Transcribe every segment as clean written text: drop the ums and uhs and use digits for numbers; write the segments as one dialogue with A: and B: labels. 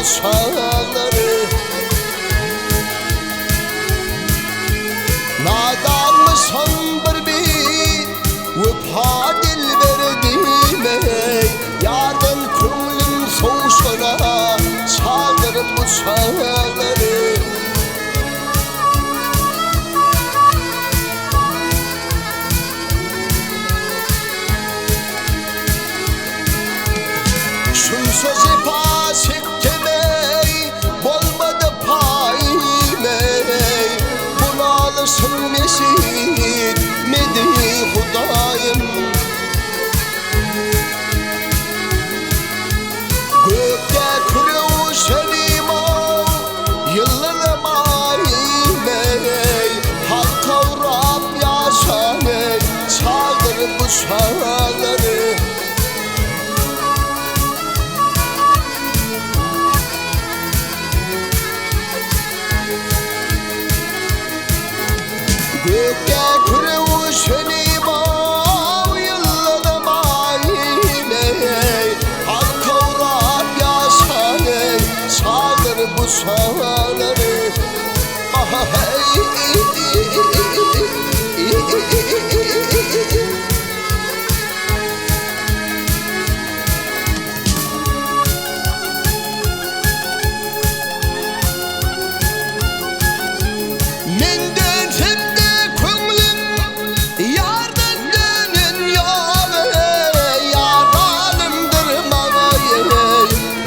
A: çağları. Nadan mı sandır bir vıfa dil verdim ey, yardan kümlüm soğuşuna çağırır bu çağları. Şun sözü pasik demey, bolmadı payim ey, bunu alırsın mesih medi Hudayım. Gökte kırığı senim o yıllarım ayim ey, halka uğrap yaşan ey, çağır bu çağları. Gökte kırığı senim o yıllarım ayim ey, halka uğrap yaşan ey, çağır bu çağları. Ah hey menden sende kümlüm yardan dönün yol ey, yaranımdır mağayı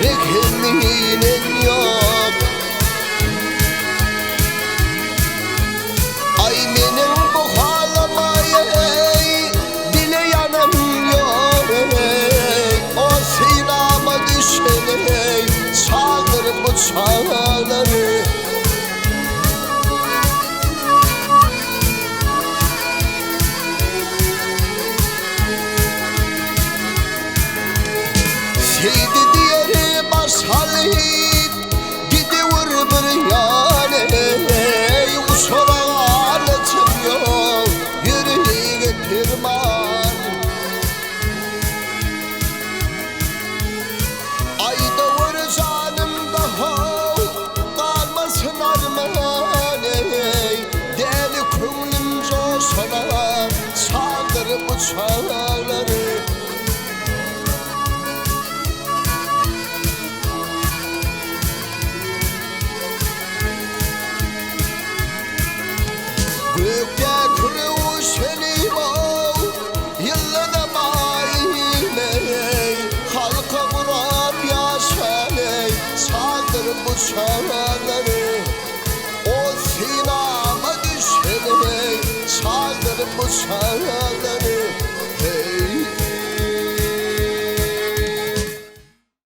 A: rekeminin yok. Ay benim bu halamaya ey, dile yanım yok ey, o sinama düşen ey, çağır bu çağları. Seydi diyeri başhalit gidiyor bir yane ey, bu sorağanetim yok yüreğe pirman. Ayda vur canımda hov kalmasın armağan ey, deli kümlüm coşana çağır bu çağları. Gökte kırığı senim o yıllarım ayim ey, halka vurar yaşan ey, çağır bu çağları. O sinama düşen ey, çağır bu çağları.